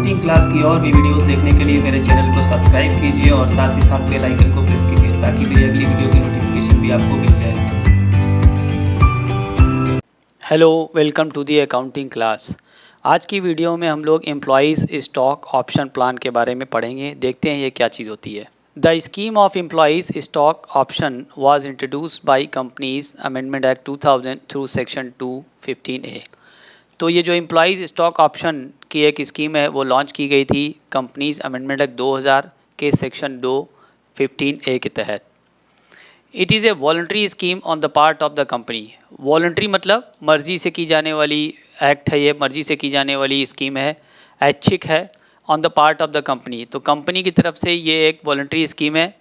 Accounting class की और भी वीडियोस देखने के लिए मेरे चैनल को सब्सक्राइब कीजिए और साथ ही साथ बेल आइकन को प्रेस कीजिए ताकि मेरी अगली वीडियो की नोटिफिकेशन भी आपको मिल जाए। Hello, welcome to the accounting class. आज की वीडियो में हम लोग एम्प्लॉयज़ स्टॉक ऑप्शन प्लान के बारे में पढ़ेंगे। देखते हैं ये क्या चीज़ होती है। The scheme of employees stock option was introduced by companies amendment act 2000 through section 215A। तो ये जो एम्प्लॉयज़ स्टॉक ऑप्शन की एक स्कीम है वो लॉन्च की गई थी कंपनीज अमेंडमेंट एक्ट 2000 के सेक्शन 215A के तहत। It is a voluntary scheme on the part of the company. Voluntary मतलब मर्जी से की जाने वाली एक्ट है, ये मर्जी से की जाने वाली स्कीम है, ऐच्छिक है। On the part of the company, तो कंपनी की तरफ से ये एक वॉलंटरी स्कीम है।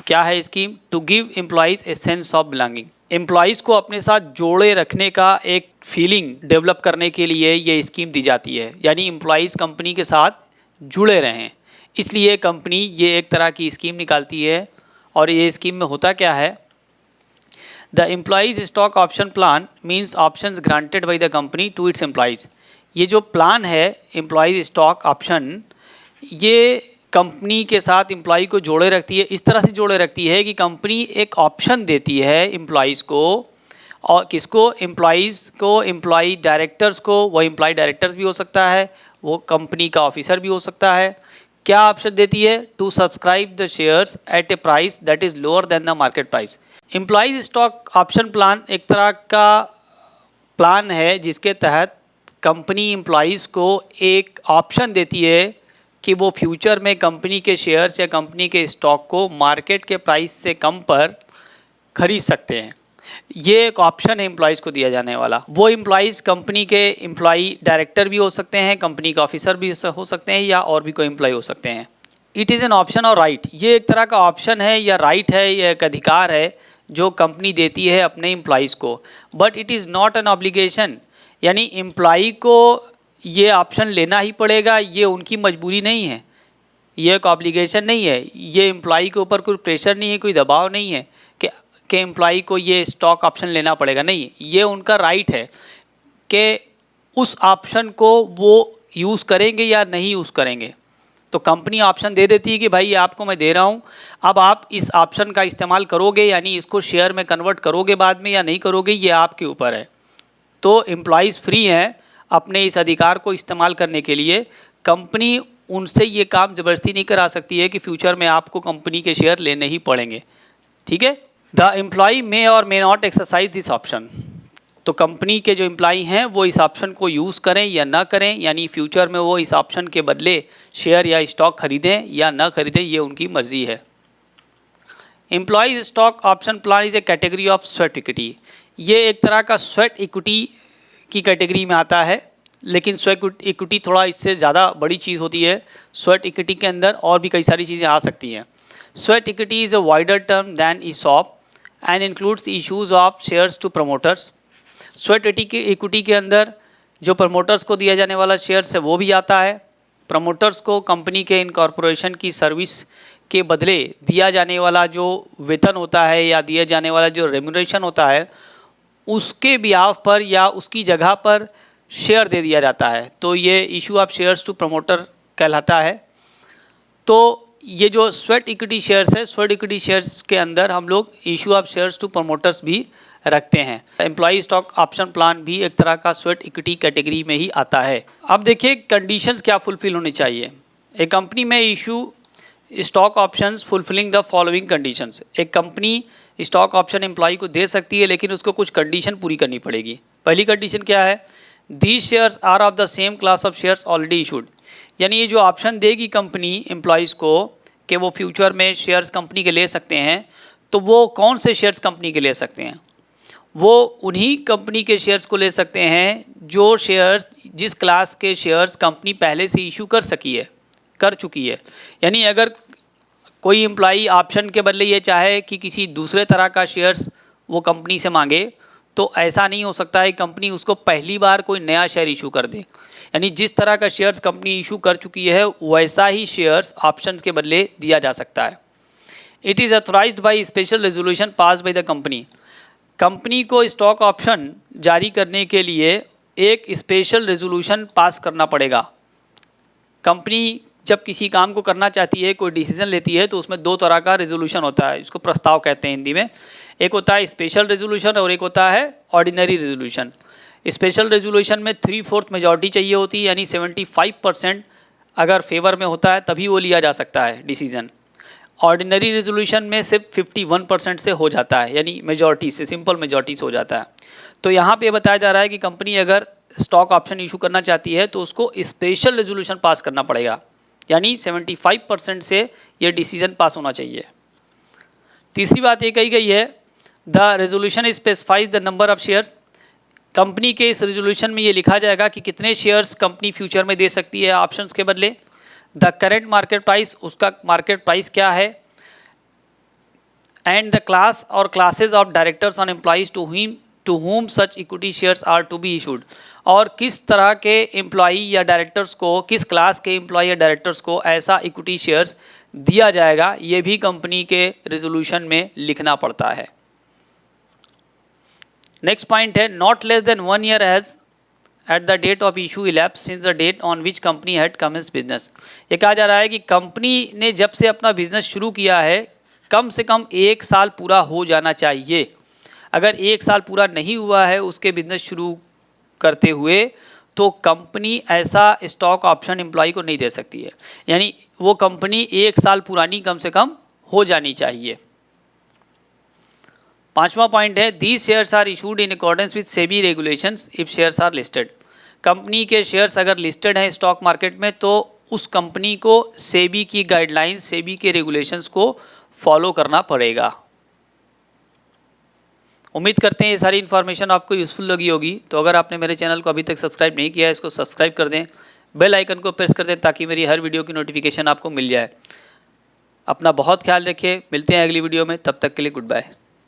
क्या है scheme? To give employees a sense of belonging. Employees को अपने साथ जोड़े रखने का एक फीलिंग डेवलप करने के लिए ये स्कीम दी जाती है, यानी एम्प्लॉयज़ कंपनी के साथ जुड़े रहें, इसलिए कंपनी ये एक तरह की स्कीम निकालती है। और ये स्कीम में होता क्या है? The employees stock option plan means options granted by the company to its employees. ये जो प्लान है एम्प्लॉयज़ स्टॉक ऑप्शन, ये कंपनी के साथ एम्प्लॉय को जोड़े रखती है। इस तरह से जोड़े रखती है कि कंपनी एक ऑप्शन देती है एम्प्लॉयज़ को, और किसको? एम्प्लॉयज़ को, एम्प्लॉय डायरेक्टर्स को। वो एम्प्लॉय डायरेक्टर्स भी हो सकता है, वो कंपनी का ऑफिसर भी हो सकता है। क्या ऑप्शन देती है? To subscribe the shares at a price that is lower than the market price. Employees stock option plan एक तरह का प्लान है जिसके तहत कंपनी एम्प्लॉयज़ को एक ऑप्शन देती है कि वो फ्यूचर में कंपनी के शेयर्स या कंपनी के स्टॉक को मार्केट के प्राइस से कम पर खरीद सकते हैं। ये एक ऑप्शन है एम्प्लॉयज़ को दिया जाने वाला। वो एम्प्लॉयज़ कंपनी के एम्प्लॉय डायरेक्टर भी हो सकते हैं, कंपनी का ऑफिसर भी हो सकते हैं, या और भी कोई एम्प्लॉय हो सकते हैं। इट इज़ एन ऑप्शन और राइट। ये एक तरह का ऑप्शन है या राइट है, या एक अधिकार है जो कंपनी देती है अपने एम्प्लॉयज़ को। But it is not an obligation, यानी एम्प्लॉय को ये ऑप्शन लेना ही पड़ेगा, ये उनकी मजबूरी नहीं है, ये एक ऑब्लिगेशन नहीं है। ये एम्प्लॉय के ऊपर कोई प्रेशर नहीं है, कोई दबाव नहीं है कि एम्प्लॉय को ये स्टॉक ऑप्शन लेना पड़ेगा। नहीं, ये उनका राइट है कि उस ऑप्शन को वो यूज़ करेंगे या नहीं यूज़ करेंगे। तो कंपनी ऑप्शन दे देती है कि भाई आपको मैं दे रहा हूँ, अब आप इस ऑप्शन का इस्तेमाल करोगे, यानी इसको शेयर में कन्वर्ट करोगे बाद में या नहीं करोगे, ये आपके ऊपर है। तो एम्प्लॉयज़ फ्री हैं अपने इस अधिकार को इस्तेमाल करने के लिए। कंपनी उनसे ये काम ज़बरदस्ती नहीं करा सकती है कि फ्यूचर में आपको कंपनी के शेयर लेने ही पड़ेंगे। ठीक है? द एम्प्लॉय मे और may not exercise this option. तो कंपनी के जो एम्प्लॉय हैं वो इस ऑप्शन को यूज़ करें या ना करें, यानी फ्यूचर में वो इस ऑप्शन के बदले शेयर या स्टॉक खरीदें या ना खरीदें, ये उनकी मर्जी है। Employees stock option plan is A category of sweat equity. ये एक तरह का स्वेट इक्विटी की कैटेगरी में आता है, लेकिन स्वेट इक्विटी थोड़ा इससे ज़्यादा बड़ी चीज़ होती है। स्वेट इक्विटी के अंदर और भी कई सारी चीज़ें आ सकती हैं। Sweat equity is a wider term than ESOP and includes issues of shares to promoters. Sweat equity के अंदर जो प्रमोटर्स को दिया जाने वाला शेयर्स है वो भी आता है। प्रमोटर्स को कंपनी के इनकॉर्पोरेशन की सर्विस के बदले दिया जाने वाला जो वेतन होता है या दिया जाने वाला जो रेम्यूनरेशन होता है, उसके बिहाफ पर या उसकी जगह पर शेयर दे दिया जाता है। तो ये issue of shares to promoter कहलाता है। तो ये जो स्वेट इक्विटी शेयर्स है, स्वेट इक्विटी शेयर्स के अंदर हम लोग issue of shares to promoters भी रखते हैं। एम्प्लॉय स्टॉक ऑप्शन प्लान भी एक तरह का स्वेट इक्विटी कैटेगरी में ही आता है। अब देखिए कंडीशंस क्या फुलफिल होनी चाहिए। एक कंपनी में issue stock options fulfilling the following conditions. एक कंपनी स्टॉक ऑप्शन एम्प्लॉय को दे सकती है, लेकिन उसको कुछ कंडीशन पूरी करनी पड़ेगी। पहली कंडीशन क्या है? These shares are of the same class of shares already issued. यानी ये जो ऑप्शन देगी कंपनी एम्प्लॉयज़ को कि वो फ्यूचर में शेयर्स कंपनी के ले सकते हैं, तो वो कौन से शेयर्स कंपनी के ले सकते हैं? वो उन्हीं कंपनी के शेयर्स को ले सकते हैं जो शेयर्स, जिस क्लास के शेयर्स कंपनी पहले से इशू कर चुकी है। यानी अगर कोई एम्प्लॉई ऑप्शन के बदले ये चाहे कि किसी दूसरे तरह का शेयर्स वो कंपनी से मांगे, तो ऐसा नहीं हो सकता है कंपनी उसको पहली बार कोई नया शेयर इशू कर दे। यानी जिस तरह का शेयर्स कंपनी इशू कर चुकी है वैसा ही शेयर्स ऑप्शंस के बदले दिया जा सकता है। It is authorised by special resolution pass bye the company. Company को स्टॉक ऑप्शन जारी करने के लिए एक स्पेशल रेजोल्यूशन पास करना पड़ेगा। कंपनी जब किसी काम को करना चाहती है, कोई डिसीजन लेती है, तो उसमें 2 तरह का रेज़ोल्यूशन होता है, इसको प्रस्ताव कहते हैं हिंदी में। एक होता है स्पेशल रेज़ोल्यूशन और एक होता है ऑर्डिनरी रेज़ोल्यूशन। स्पेशल रेज़ोल्यूशन में 3/4 मेजॉरिटी चाहिए होती है, यानी 75% अगर फेवर में होता है तभी वो लिया जा सकता है डिसीजन। ऑर्डिनरी रेज़ोल्यूशन में सिर्फ 51% से हो जाता है, यानी मेजॉरिटी से, सिंपल मेजॉरिटी से हो जाता है। तो यहाँ पे बताया जा रहा है कि कंपनी अगर स्टॉक ऑप्शन इशू करना चाहती है तो उसको स्पेशल रेज़ोल्यूशन पास करना पड़ेगा, यानी 75% से ये डिसीजन पास होना चाहिए। तीसरी बात ये कही गई है, the resolution specifies the number of shares. Company के इस रेज़ोल्यूशन में ये लिखा जाएगा कि कितने शेयर्स कंपनी फ्यूचर में दे सकती है ऑप्शंस के बदले। द करेंट मार्केट प्राइस, उसका मार्केट प्राइस क्या है। एंड द क्लास और classes of directors on employees to whom such equity shares are to be issued, और किस तरह के एम्प्लॉई या डायरेक्टर्स को, किस क्लास के एम्प्लॉई या डायरेक्टर्स को ऐसा इक्विटी शेयर्स दिया जाएगा, ये भी कंपनी के रेजोल्यूशन में लिखना पड़ता है। नेक्स्ट पॉइंट है, not less than 1 year has at the date of issue elapsed since the date on which company had commenced business. ये कहा जा रहा है कि कंपनी ने जब से अपना बिजनेस शुरू किया है, कम से कम 1 साल पूरा हो जाना चाहिए। अगर 1 साल पूरा नहीं हुआ है उसके बिजनेस शुरू करते हुए, तो कंपनी ऐसा स्टॉक ऑप्शन एम्प्लॉय को नहीं दे सकती है, यानी वो कंपनी 1 साल पुरानी कम से कम हो जानी चाहिए। 5वां पॉइंट है, these shares are issued in accordance with SEBI regulations if shares are listed. Company के शेयर्स अगर लिस्टेड हैं स्टॉक मार्केट में तो उस कंपनी को सेबी की गाइडलाइंस, सेबी के रेगुलेशंस को फॉलो करना पड़ेगा। उम्मीद करते हैं ये सारी इन्फॉर्मेशन आपको यूज़फुल लगी होगी। तो अगर आपने मेरे चैनल को अभी तक सब्सक्राइब नहीं किया है, इसको सब्सक्राइब कर दें, बेल आइकन को प्रेस कर दें ताकि मेरी हर वीडियो की नोटिफिकेशन आपको मिल जाए। अपना बहुत ख्याल रखिए, मिलते हैं अगली वीडियो में, तब तक के लिए गुड बाय।